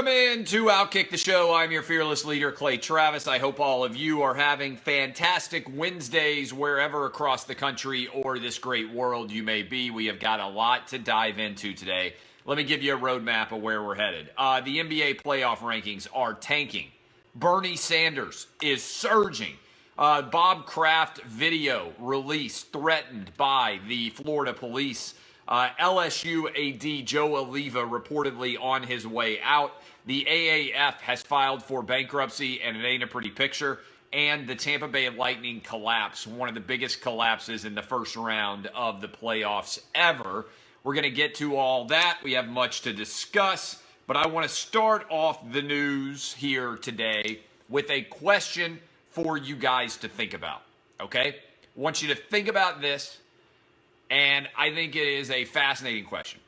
Welcome in to Outkick the Show. I'm your fearless leader, Clay Travis. I hope all of you are having fantastic Wednesdays wherever across the country or this great world you may be. We have got a lot to dive into today. Let me give you a roadmap of where we're headed. The NBA playoff rankings are tanking. Bernie Sanders is surging. Bob Kraft video release threatened by the Florida police. LSU AD Joe Oliva reportedly on his way out. The AAF has filed for bankruptcy, and it ain't a pretty picture. And the Tampa Bay Lightning collapse, one of the biggest collapses in the first round of the playoffs ever. We're going to get to all that. We have much to discuss, but I want to start off the news here today with a question for you guys to think about, okay? I want you to think about this. And I think it is a fascinating question.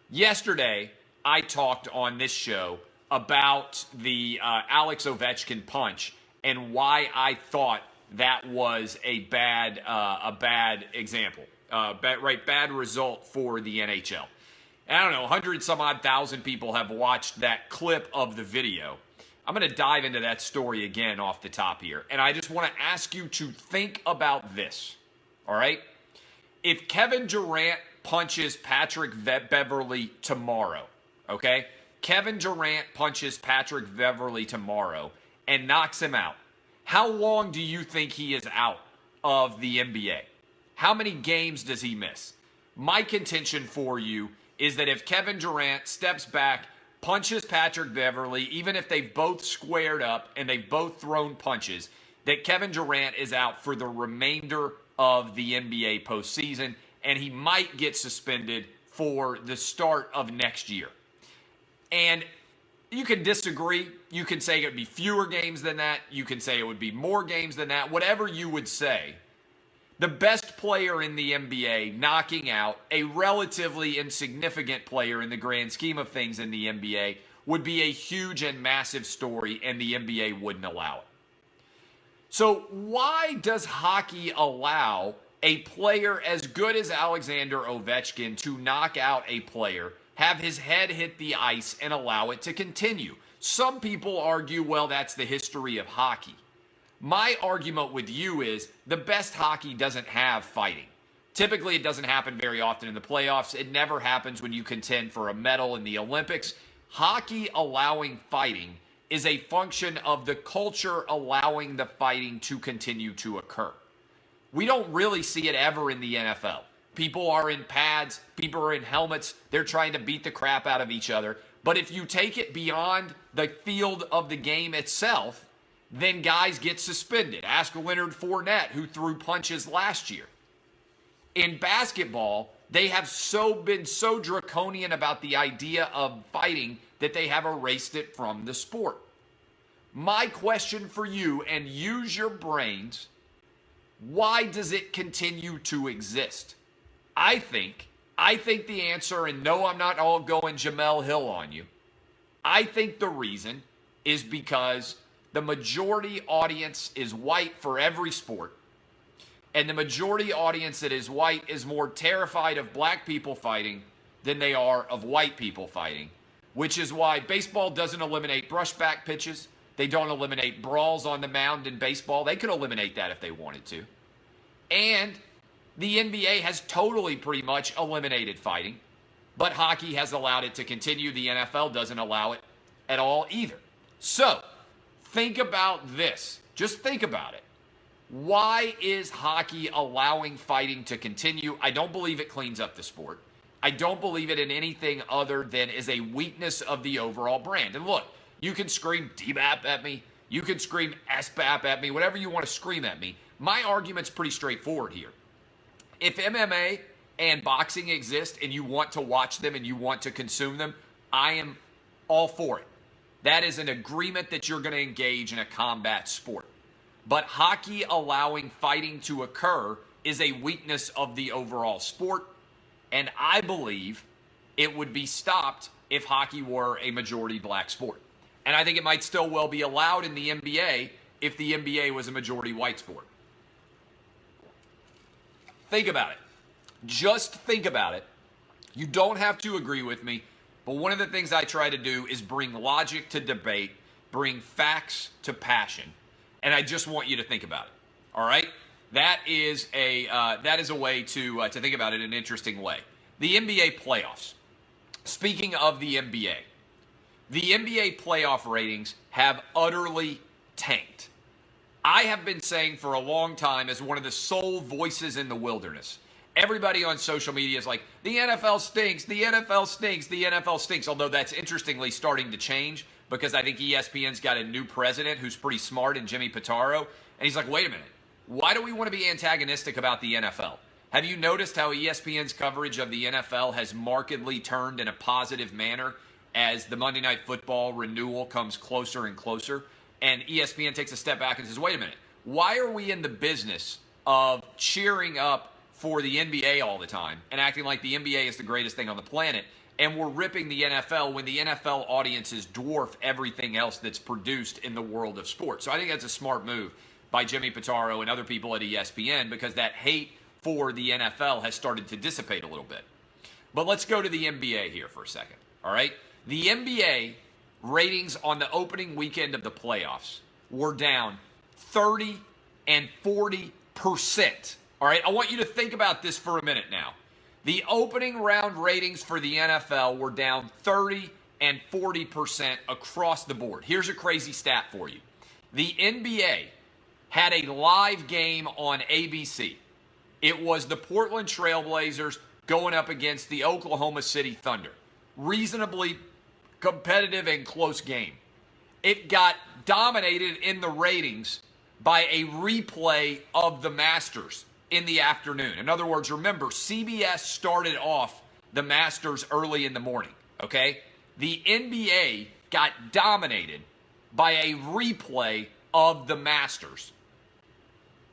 Yesterday, I talked on this show about the Alex Ovechkin punch and why I thought that was a bad example, bad result for the NHL. And I don't know, 100-some-odd thousand people have watched that clip of the video. I'm going to dive into that story again off the top here. And I just want to ask you to think about this, all right? If Kevin Durant punches Patrick Beverly tomorrow, okay? Kevin Durant punches Patrick Beverly tomorrow and knocks him out. How long do you think he is out of the NBA? How many games does he miss? My contention for you is that if Kevin Durant steps back, punches Patrick Beverly, even if they've both squared up and they've both thrown punches, that Kevin Durant is out for the remainder of the NBA postseason, and he might get suspended for the start of next year. And you can disagree. You can say it would be fewer games than that. You can say it would be more games than that. Whatever you would say, the best player in the NBA knocking out a relatively insignificant player in the grand scheme of things in the NBA would be a huge and massive story, and the NBA wouldn't allow it. So why does hockey allow a player as good as Alexander Ovechkin to knock out a player, have his head hit the ice, and allow it to continue? Some people argue, well, that's the history of hockey. My argument with you is the best hockey doesn't have fighting. Typically, it doesn't happen very often in the playoffs. It never happens when you contend for a medal in the Olympics. Hockey allowing fighting is a function of the culture allowing the fighting to continue to occur. We don't really see it ever in the NFL. People are in pads, people are in helmets, they're trying to beat the crap out of each other. But if you take it beyond the field of the game itself, then guys get suspended. Ask Leonard Fournette, who threw punches last year. In basketball, they have been so draconian about the idea of fighting that they have erased it from the sport. My question for you, and use your brains, why does it continue to exist? I think the answer, and no, I'm not all going Jamel Hill on you. I think the reason is because the majority audience is white for every sport, and the majority audience that is white is more terrified of black people fighting than they are of white people fighting, which is why baseball doesn't eliminate brushback pitches. They don't eliminate brawls on the mound in baseball. They could eliminate that if they wanted to. And the NBA has totally pretty much eliminated fighting, but hockey has allowed it to continue. The NFL doesn't allow it at all either. So think about this. Just think about it. Why is hockey allowing fighting to continue? I don't believe it cleans up the sport. I don't believe it in anything other than is a weakness of the overall brand. And look, you can scream DBAP at me. You can scream SBAP at me, whatever you want to scream at me. My argument's pretty straightforward here. If MMA and boxing exist and you want to watch them and you want to consume them, I am all for it. That is an agreement that you're going to engage in a combat sport. But hockey allowing fighting to occur is a weakness of the overall sport, and I believe it would be stopped if hockey were a majority black sport. And I think it might still well be allowed in the NBA if the NBA was a majority white sport. Think about it. Just think about it. You don't have to agree with me, But one of the things I try to do is bring logic to debate, bring facts to passion. And I just want you to think about it. All right? That is a way to think about it in an interesting way. The NBA playoffs. Speaking of the NBA playoff ratings have utterly tanked. I have been saying for a long time as one of the sole voices in the wilderness. Everybody on social media is like, the NFL stinks, the NFL stinks, the NFL stinks. Although that's interestingly starting to change because I think ESPN's got a new president who's pretty smart in Jimmy Pitaro. And he's like, wait a minute. Why do we want to be antagonistic about the NFL? Have you noticed how ESPN's coverage of the NFL has markedly turned in a positive manner as the Monday Night Football renewal comes closer and closer? And ESPN takes a step back and says, wait a minute, why are we in the business of cheering up for the NBA all the time and acting like the NBA is the greatest thing on the planet, and we're ripping the NFL when the NFL audiences dwarf everything else that's produced in the world of sports? So I think that's a smart move by Jimmy Pitaro and other people at ESPN because that hate for the NFL has started to dissipate a little bit. But let's go to the NBA here for a second, all right? The NBA ratings on the opening weekend of the playoffs were down 30 and 40%. All right, I want you to think about this for a minute now. The opening round ratings for the NFL were down 30 and 40% across the board. Here's a crazy stat for you. The NBA had a live game on ABC. It was the Portland Trailblazers going up against the Oklahoma City Thunder. Reasonably competitive and close game. It got dominated in the ratings by a replay of the Masters in the afternoon. In other words, remember, CBS started off the Masters early in the morning, okay? The NBA got dominated by a replay of the Masters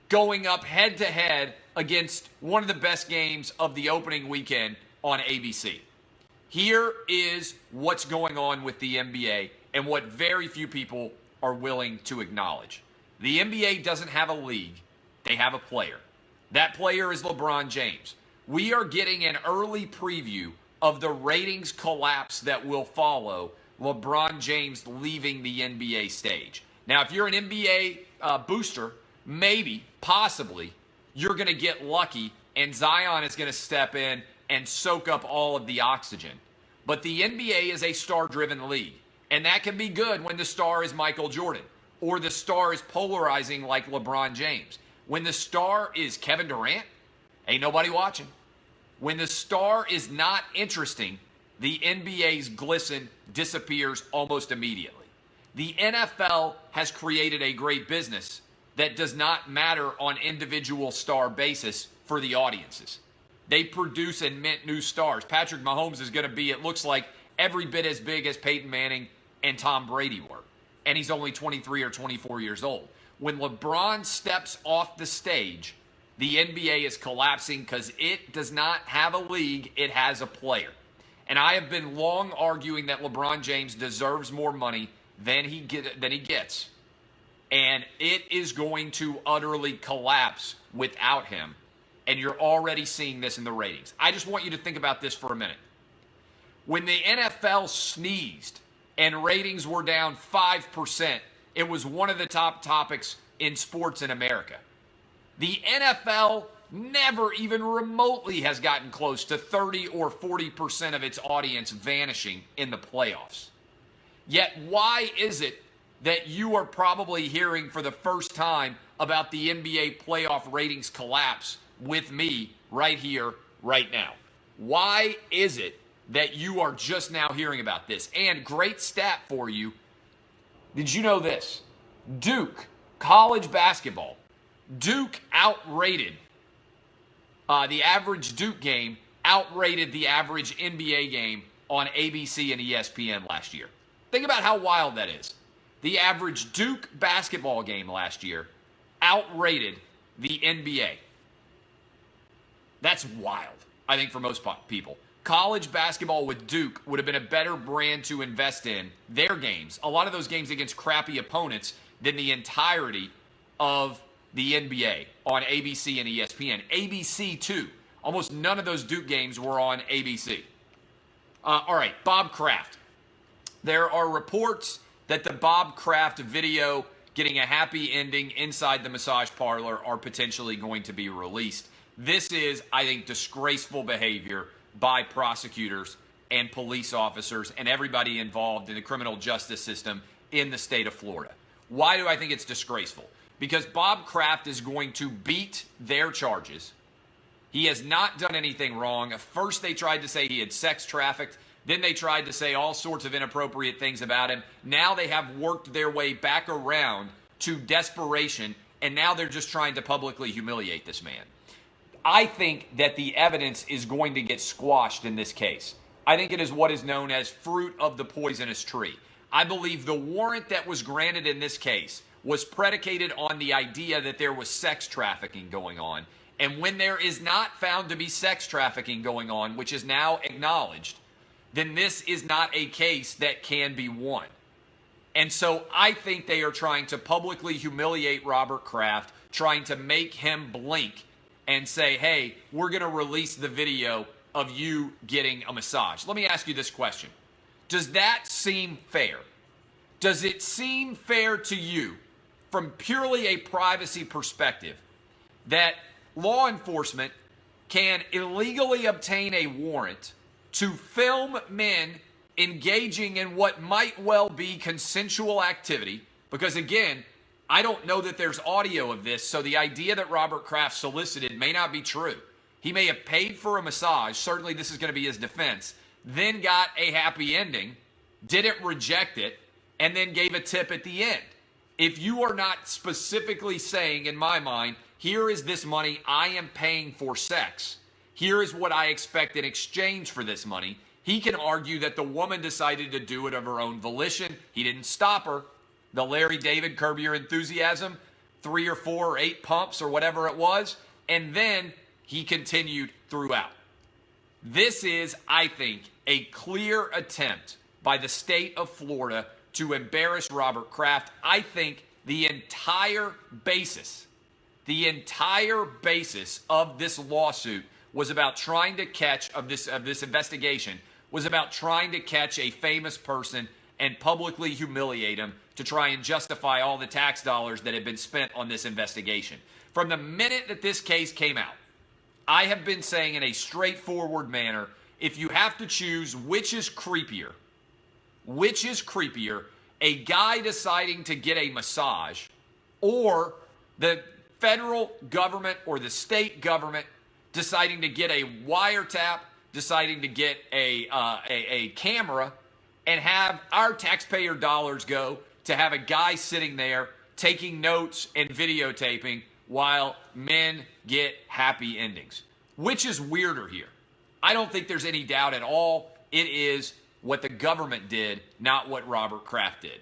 going up head-to-head against one of the best games of the opening weekend on ABC. Here is what's going on with the NBA and what very few people are willing to acknowledge. The NBA doesn't have a league. They have a player. That player is LeBron James. We are getting an early preview of the ratings collapse that will follow LeBron James leaving the NBA stage. Now, if you're an NBA booster, maybe, possibly, you're going to get lucky and Zion is going to step in and soak up all of the oxygen. But the NBA is a star-driven league, and that can be good when the star is Michael Jordan or the star is polarizing like LeBron James. When the star is Kevin Durant, ain't nobody watching. When the star is not interesting, the NBA's glisten disappears almost immediately. The NFL has created a great business that does not matter on individual star basis for the audiences. They produce and mint new stars. Patrick Mahomes is going to be, it looks like, every bit as big as Peyton Manning and Tom Brady were. And he's only 23 or 24 years old. When LeBron steps off the stage, the NBA is collapsing because it does not have a league, it has a player. And I have been long arguing that LeBron James deserves more money than he gets. And it is going to utterly collapse without him. And you're already seeing this in the ratings. I just want you to think about this for a minute. When the NFL sneezed and ratings were down 5%, it was one of the top topics in sports in America. The NFL never even remotely has gotten close to 30 or 40% of its audience vanishing in the playoffs. Yet why is it that you are probably hearing for the first time about the NBA playoff ratings collapse with me right here, right now? Why is it that you are just now hearing about this? And great stat for you. Did you know this? Duke, college basketball. Duke outrated the average Duke game, outrated the average NBA game on ABC and ESPN last year. Think about how wild that is. The average Duke basketball game last year outrated the NBA. That's wild, I think, for most people. College basketball with Duke would have been a better brand to invest in their games, a lot of those games against crappy opponents, than the entirety of the NBA on ABC and ESPN. ABC, too. Almost none of those Duke games were on ABC. All right, Bob Kraft. There are reports that the Bob Kraft video getting a happy ending inside the massage parlor are potentially going to be released. This is, I think, disgraceful behavior by prosecutors and police officers and everybody involved in the criminal justice system in the state of Florida. Why do I think it's disgraceful? Because Bob Kraft is going to beat their charges. He has not done anything wrong. First, they tried to say he had sex trafficked. Then they tried to say all sorts of inappropriate things about him. Now they have worked their way back around to desperation, and now they're just trying to publicly humiliate this man. I think that the evidence is going to get squashed in this case. I think it is what is known as fruit of the poisonous tree. I believe the warrant that was granted in this case was predicated on the idea that there was sex trafficking going on. And when there is not found to be sex trafficking going on, which is now acknowledged, then this is not a case that can be won. And so I think they are trying to publicly humiliate Robert Kraft, trying to make him blink and say, hey, we're going to release the video of you getting a massage. Let me ask you this question. Does that seem fair? Does it seem fair to you, from purely a privacy perspective, that law enforcement can illegally obtain a warrant to film men engaging in what might well be consensual activity? Because again, I don't know that there's audio of this, so the idea that Robert Kraft solicited may not be true. He may have paid for a massage, certainly this is going to be his defense, then got a happy ending, didn't reject it, and then gave a tip at the end. If you are not specifically saying, in my mind, here is this money I am paying for sex, here is what I expect in exchange for this money, he can argue that the woman decided to do it of her own volition. He didn't stop her. The Larry David Curb Your Enthusiasm, 3 or 4 or 8 pumps or whatever it was, and then he continued throughout. This is, I think, a clear attempt by the state of Florida to embarrass Robert Kraft. I think the entire basis of this lawsuit was about trying to catch, of this investigation, was about trying to catch a famous person and publicly humiliate him to try and justify all the tax dollars that had been spent on this investigation. From the minute that this case came out, I have been saying in a straightforward manner, if you have to choose which is creepier, a guy deciding to get a massage or the federal government or the state government deciding to get a wiretap, deciding to get a camera and have our taxpayer dollars go to have a guy sitting there taking notes and videotaping while men get happy endings. Which is weirder here? I don't think there's any doubt at all. It is what the government did, not what Robert Kraft did.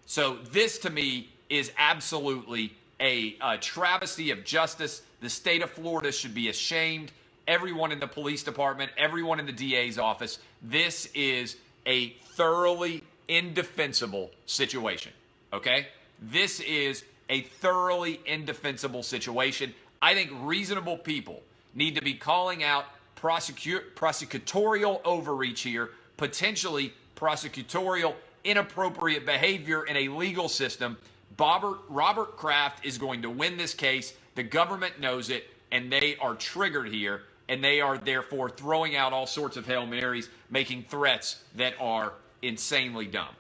So this, to me, is absolutely a travesty of justice. The state of Florida should be ashamed. Everyone in the police department, everyone in the DA's office, this is a thoroughly indefensible situation, okay? This is a thoroughly indefensible situation. I think reasonable people need to be calling out prosecutorial overreach here, potentially prosecutorial inappropriate behavior in a legal system. Robert Kraft is going to win this case. The government knows it, and they are triggered here, and they are therefore throwing out all sorts of Hail Marys, making threats that are insanely dumb.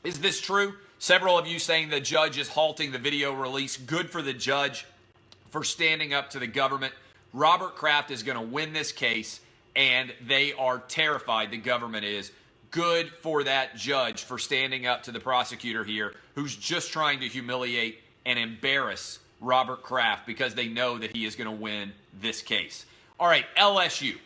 Is this true? Several of you saying the judge is halting the video release. Good for the judge for standing up to the government. Robert Kraft is going to win this case, and they are terrified, the government is. Good for that judge for standing up to the prosecutor here, who's just trying to humiliate and embarrass Robert Kraft because they know that he is going to win this case. All right, LSU.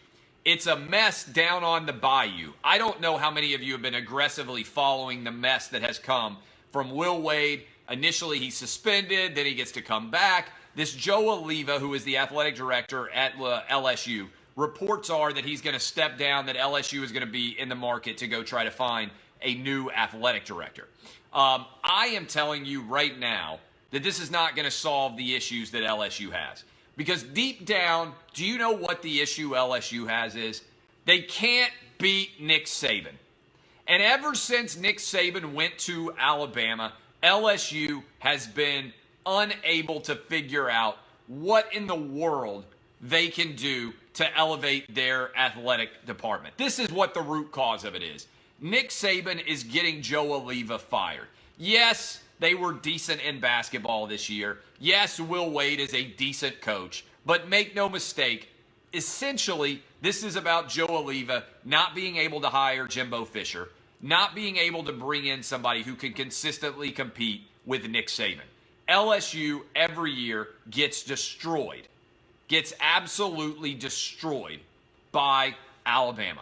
It's a mess down on the bayou. I don't know how many of you have been aggressively following the mess that has come from Will Wade. Initially, he's suspended. Then he gets to come back. This Joe Oliva, who is the athletic director at LSU, reports are that he's going to step down, that LSU is going to be in the market to go try to find a new athletic director. I am telling you right now that this is not going to solve the issues that LSU has. Because deep down, do you know what the issue LSU has is? They can't beat Nick Saban. And ever since Nick Saban went to Alabama, LSU has been unable to figure out what in the world they can do to elevate their athletic department. This is what the root cause of it is. Nick Saban is getting Joe Alleva fired. Yes, they were decent in basketball this year. Yes, Will Wade is a decent coach. But make no mistake, essentially, this is about Joe Alleva not being able to hire Jimbo Fisher, not being able to bring in somebody who can consistently compete with Nick Saban. LSU every year gets destroyed, gets absolutely destroyed by Alabama.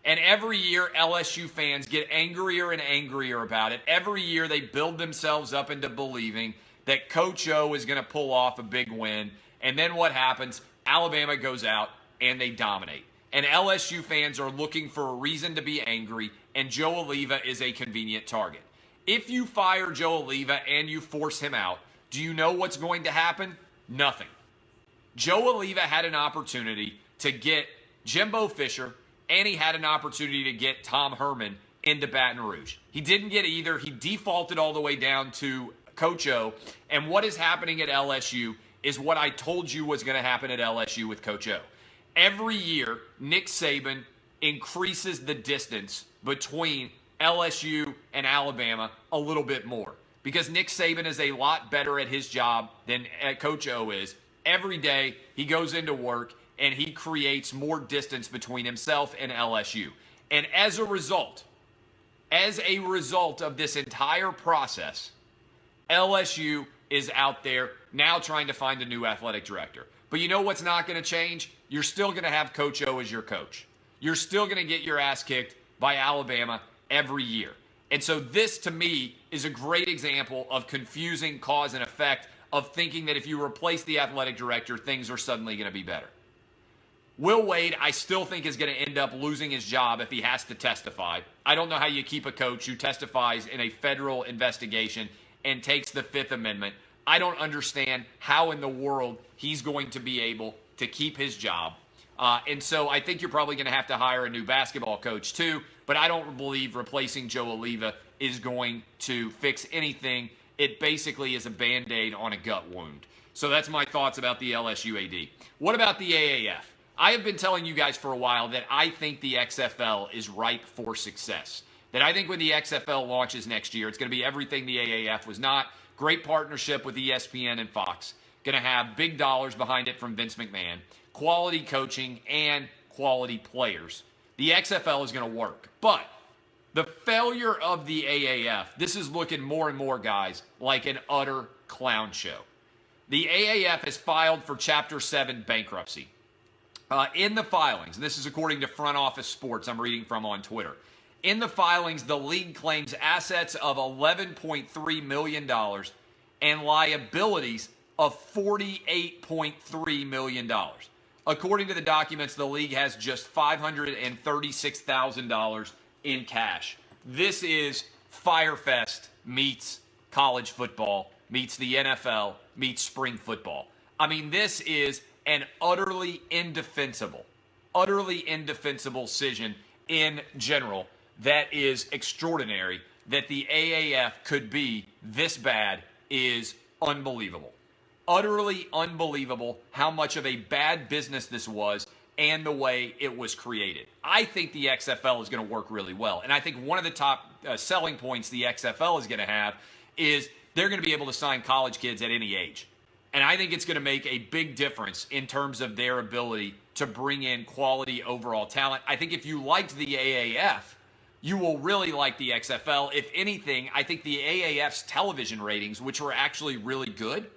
And every year, LSU fans get angrier and angrier about it. Every year, they build themselves up into believing that Coach O is going to pull off a big win. And then what happens? Alabama goes out and they dominate. And LSU fans are looking for a reason to be angry, and Joe Alleva is a convenient target. If you fire Joe Alleva and you force him out, do you know what's going to happen? Nothing. Joe Alleva had an opportunity to get Jimbo Fisher, and he had an opportunity to get Tom Herman into Baton Rouge. He didn't get either. He defaulted all the way down to Coach O. And what is happening at LSU is what I told you was going to happen at LSU with Coach O. Every year, Nick Saban increases the distance between LSU and Alabama a little bit more because Nick Saban is a lot better at his job than Coach O is. Every day, he goes into work and he creates more distance between himself and LSU. And as a result of this entire process, LSU is out there now trying to find a new athletic director. But you know what's not going to change? You're still going to have Coach O as your coach. You're still going to get your ass kicked by Alabama every year. And so this, to me, is a great example of confusing cause and effect of thinking that if you replace the athletic director, things are suddenly going to be better. Will Wade, I still think, is going to end up losing his job if he has to testify. I don't know how you keep a coach who testifies in a federal investigation and takes the Fifth Amendment. I don't understand how in the world he's going to be able to keep his job. And so I think you're probably going to have to hire a new basketball coach too, but I don't believe replacing Joe Alleva is going to fix anything. It basically is a Band-Aid on a gut wound. So that's my thoughts about the LSU AD. What about the AAF? I have been telling you guys for a while that I think the XFL is ripe for success. That I think when the XFL launches next year, it's going to be everything the AAF was not. Great partnership with ESPN and Fox. Going to have big dollars behind it from Vince McMahon. Quality coaching and quality players. The XFL is going to work. But the failure of the AAF, this is looking more and more, guys, like an utter clown show. The AAF has filed for Chapter 7 bankruptcy. In the filings, and this is according to Front Office Sports I'm reading from on Twitter. In the filings, the league claims assets of $11.3 million and liabilities of $48.3 million. According to the documents, the league has just $536,000 in cash. This is Firefest meets college football, meets the NFL, meets spring football. I mean, this is an utterly indefensible decision in general that is extraordinary. That the AAF could be this bad is unbelievable. Utterly unbelievable how much of a bad business this was and the way it was created. I think the XFL is going to work really well. And I think one of the top selling points the XFL is going to have is they're going to be able to sign college kids at any age. And I think it's going to make a big difference in terms of their ability to bring in quality overall talent. I think if you liked the AAF, you will really like the XFL. If anything, I think the AAF's television ratings, which were actually really good,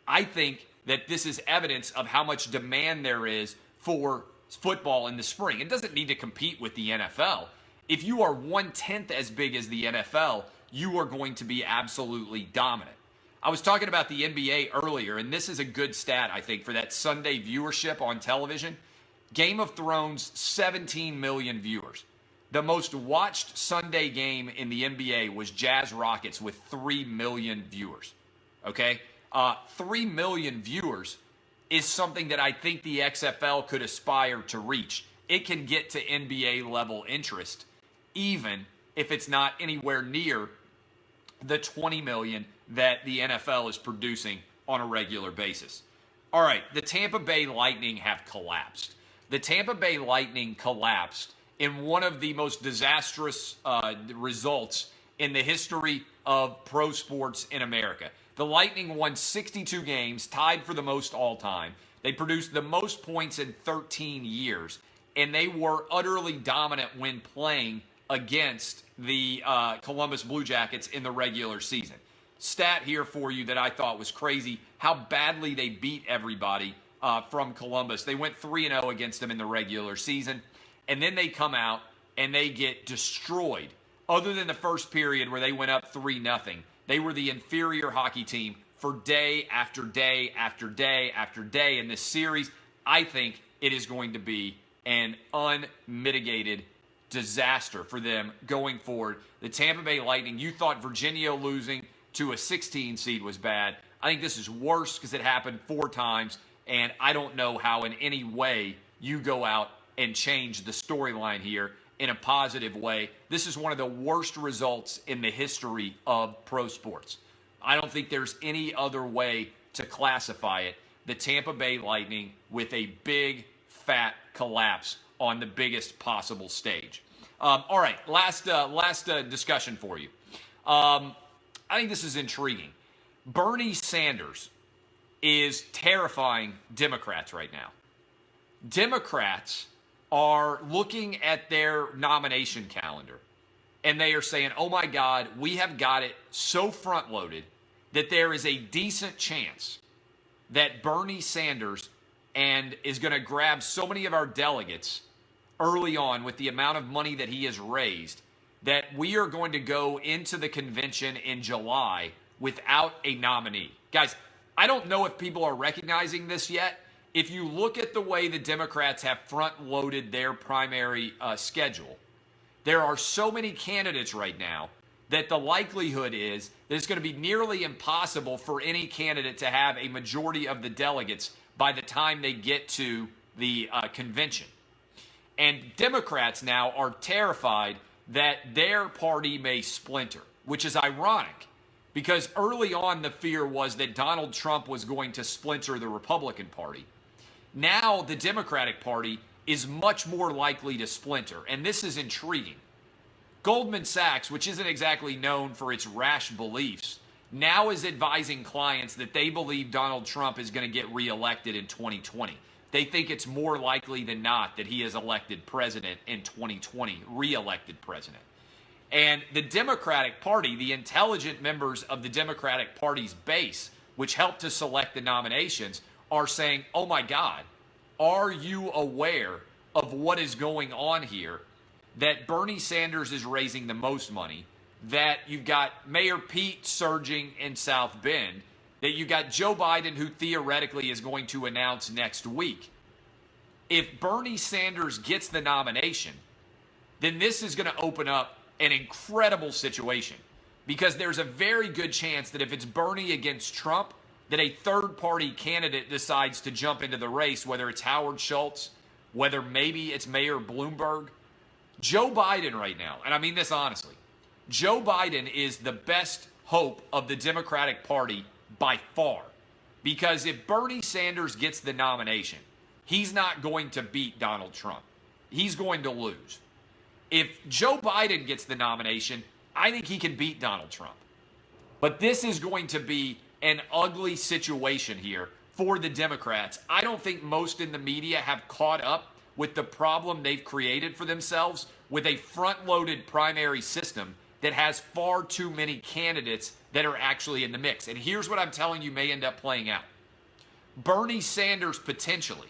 I think that this is evidence of how much demand there is for football in the spring. It doesn't need to compete with the NFL. If you are 1/10 as big as the NFL, you are going to be absolutely dominant. I was talking about the NBA earlier, and this is a good stat, I think, for that Sunday viewership on television. Game of Thrones, 17 million viewers. The most watched Sunday game in the NBA was Jazz Rockets with 3 million viewers. Okay? 3 million viewers is something that I think the XFL could aspire to reach. It can get to NBA level interest, even if it's not anywhere near the $20 million that the NFL is producing on a regular basis. All right, the Tampa Bay Lightning have collapsed. The Tampa Bay Lightning collapsed in one of the most disastrous results in the history of pro sports in America. The Lightning won 62 games, tied for the most all time. They produced the most points in 13 years, and they were utterly dominant when playing against the Columbus Blue Jackets in the regular season. Stat here for you that I thought was crazy, how badly they beat everybody from Columbus. They went 3-0 against them in the regular season, and then they come out and they get destroyed. Other than the first period where they went up 3-0, they were the inferior hockey team for day after day after day after day in this series. I think it is going to be an unmitigated disaster for them going forward. The Tampa Bay Lightning, you thought Virginia losing to a 16 seed was bad. I think this is worse because it happened 4 times, and I don't know how in any way you go out and change the storyline here in a positive way. This is one of the worst results in the history of pro sports. I don't think there's any other way to classify it. The Tampa Bay Lightning with a big, fat collapse on the biggest possible stage. All right, last discussion for you. I think this is intriguing. Bernie Sanders is terrifying Democrats right now. Democrats are looking at their nomination calendar, and they are saying, oh my God, we have got it so front-loaded that there is a decent chance that Bernie Sanders is going to grab so many of our delegates early on with the amount of money that he has raised that we are going to go into the convention in July without a nominee. Guys, I don't know if people are recognizing this yet. If you look at the way the Democrats have front-loaded their primary schedule, there are so many candidates right now that the likelihood is that it's going to be nearly impossible for any candidate to have a majority of the delegates by the time they get to the convention. And Democrats now are terrified that their party may splinter, which is ironic because early on the fear was that Donald Trump was going to splinter the Republican Party. Now the Democratic Party is much more likely to splinter, and this is intriguing. Goldman Sachs, which isn't exactly known for its rash beliefs, now is advising clients that they believe Donald Trump is going to get reelected in 2020. They think it's more likely than not that he is elected president in 2020, reelected president. And the Democratic Party, the intelligent members of the Democratic Party's base, which helped to select the nominations, are saying, oh my God, are you aware of what is going on here? That Bernie Sanders is raising the most money, that you've got Mayor Pete surging in South Bend, that you got Joe Biden, who theoretically is going to announce next week. If Bernie Sanders gets the nomination, then this is going to open up an incredible situation because there's a very good chance that if it's Bernie against Trump, that a third-party candidate decides to jump into the race, whether it's Howard Schultz, whether maybe it's Mayor Bloomberg. Joe Biden right now, and I mean this honestly, Joe Biden is the best hope of the Democratic Party by far. Because if Bernie Sanders gets the nomination, he's not going to beat Donald Trump. He's going to lose. If Joe Biden gets the nomination, I think he can beat Donald Trump. But this is going to be an ugly situation here for the Democrats. I don't think most in the media have caught up with the problem they've created for themselves with a front-loaded primary system that has far too many candidates that are actually in the mix. And here's what I'm telling you may end up playing out. Bernie Sanders potentially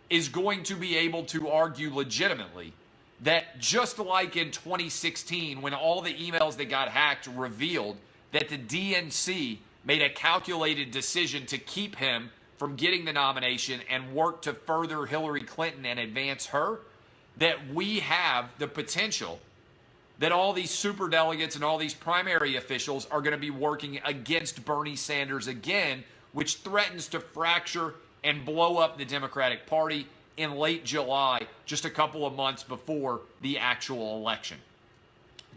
is going to be able to argue legitimately that just like in 2016 when all the emails that got hacked revealed that the DNC made a calculated decision to keep him from getting the nomination and work to further Hillary Clinton and advance her, that we have the potential that all these superdelegates and all these primary officials are going to be working against Bernie Sanders again, which threatens to fracture and blow up the Democratic Party in late July, just a couple of months before the actual election.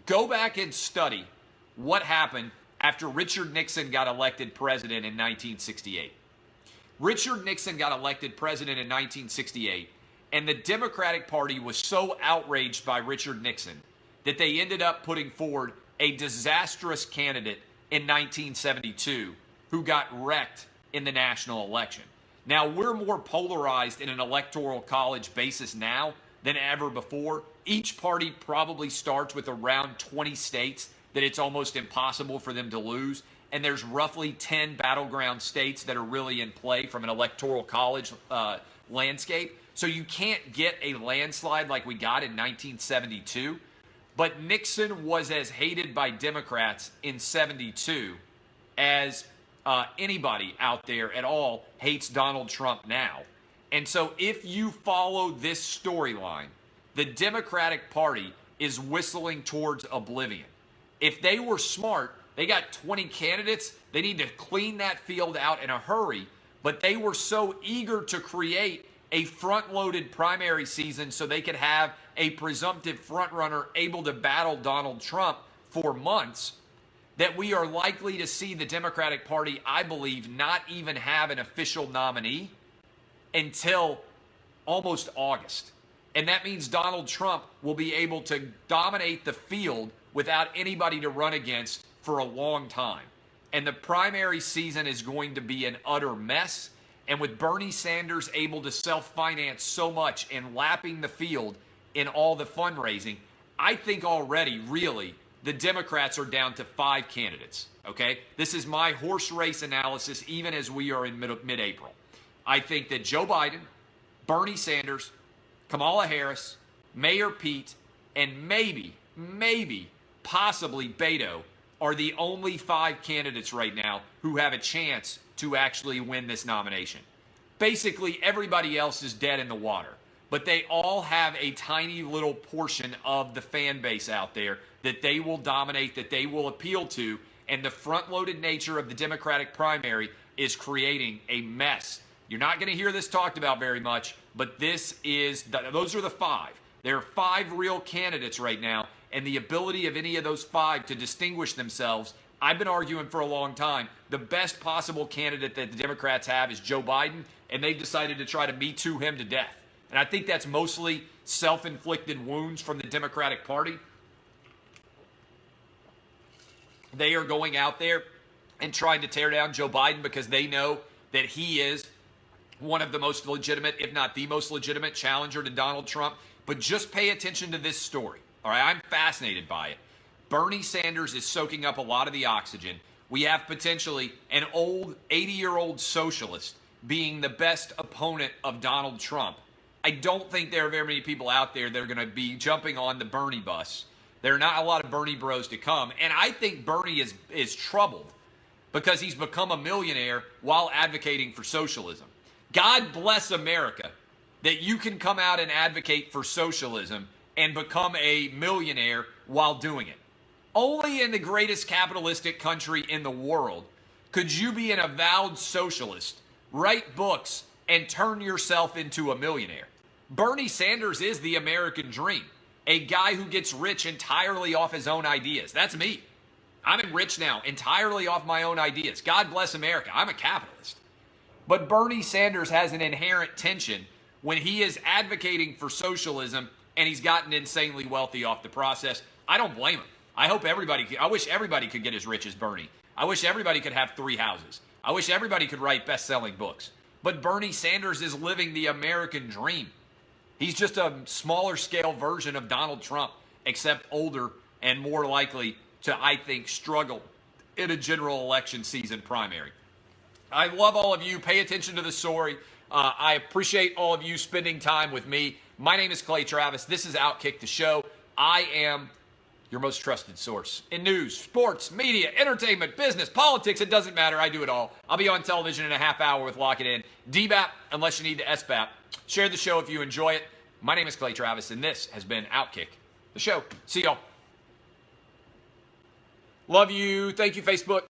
Go back and study what happened after Richard Nixon got elected president in 1968. Richard Nixon got elected president in 1968, and the Democratic Party was so outraged by Richard Nixon that they ended up putting forward a disastrous candidate in 1972 who got wrecked in the national election. Now, we're more polarized in an electoral college basis now than ever before. Each party probably starts with around 20 states that it's almost impossible for them to lose. And there's roughly 10 battleground states that are really in play from an electoral college landscape. So you can't get a landslide like we got in 1972. But Nixon was as hated by Democrats in 72 as anybody out there at all hates Donald Trump now. And so if you follow this storyline, the Democratic Party is whistling towards oblivion. If they were smart, they got 20 candidates. They need to clean that field out in a hurry. But they were so eager to create a front-loaded primary season so they could have a presumptive frontrunner able to battle Donald Trump for months that we are likely to see the Democratic Party, I believe, not even have an official nominee until almost August. And that means Donald Trump will be able to dominate the field without anybody to run against for a long time. And the primary season is going to be an utter mess. And with Bernie Sanders able to self-finance so much and lapping the field in all the fundraising, I think already, really, the Democrats are down to 5 candidates, okay? This is my horse race analysis even as we are in mid-April. I think that Joe Biden, Bernie Sanders, Kamala Harris, Mayor Pete, and maybe, possibly Beto are the only 5 candidates right now who have a chance to actually win this nomination. Basically, everybody else is dead in the water, but they all have a tiny little portion of the fan base out there that they will dominate, that they will appeal to, and the front-loaded nature of the Democratic primary is creating a mess. You're not going to hear this talked about very much, but those are the 5. There are 5 real candidates right now, and the ability of any of those 5 to distinguish themselves, I've been arguing for a long time, the best possible candidate that the Democrats have is Joe Biden, and they've decided to try to Me Too him to death. And I think that's mostly self-inflicted wounds from the Democratic Party. They are going out there and trying to tear down Joe Biden because they know that he is one of the most legitimate, if not the most legitimate challenger to Donald Trump. But just pay attention to this story. All right, I'm fascinated by it. Bernie Sanders is soaking up a lot of the oxygen. We have potentially an old 80-year-old socialist being the best opponent of Donald Trump. I don't think there are very many people out there that are going to be jumping on the Bernie bus. There are not a lot of Bernie bros to come. And I think Bernie is troubled because he's become a millionaire while advocating for socialism. God bless America that you can come out and advocate for socialism and become a millionaire while doing it. Only in the greatest capitalistic country in the world could you be an avowed socialist, write books, and turn yourself into a millionaire. Bernie Sanders is the American dream. A guy who gets rich entirely off his own ideas. That's me. I'm rich now entirely off my own ideas. God bless America. I'm a capitalist. But Bernie Sanders has an inherent tension when he is advocating for socialism and he's gotten insanely wealthy off the process. I don't blame him. I wish everybody could get as rich as Bernie. I wish everybody could have 3 houses. I wish everybody could write best-selling books. But Bernie Sanders is living the American dream. He's just a smaller scale version of Donald Trump, except older and more likely to, I think, struggle in a general election season primary. I love all of you. Pay attention to the story. I appreciate all of you spending time with me. My name is Clay Travis. This is Outkick the Show. I am your most trusted source in news, sports, media, entertainment, business, politics. It doesn't matter. I do it all. I'll be on television in a half hour with Lock It In. DBAP, unless you need the SBAP. Share the show if you enjoy it. My name is Clay Travis, and this has been Outkick the Show. See y'all. Love you. Thank you, Facebook.